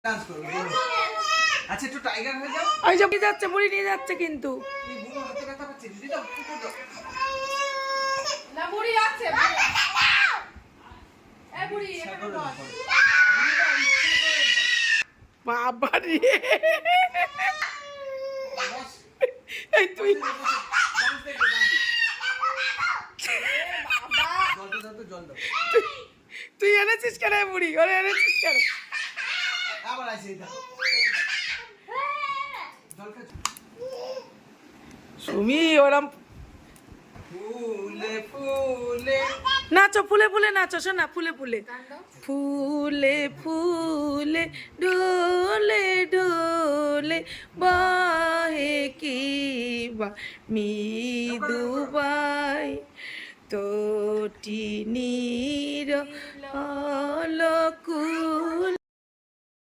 Dance করো। আচ্ছা একটু টাইগার হয়ে যাও। ওই যে নিয়ে যাচ্ছে, বুড়ি নিয়ে যাচ্ছে কিন্তু। এই বুড়ো হাতে ব্যথা পাচ্ছে। দিদি দাও, কুকুর দাও। না বুড়ি আছে। এই বুড়ি এখানে বস। বাবা রে, এই তুই তুই এনেছিস কেন বুড়ি? ওরে এনেছিস কেন? আবার আসে এটা। জল খাচ্ছ? সুমি ওরম ফুলে ফুলে নাচো, ফুলে ফুলে নাচো শোনা, ফুলে ফুলে ফুলে ফুলে ডোলে ডোলে বাহে কি বা মৃদুবাই তোটি নীর অলকুল।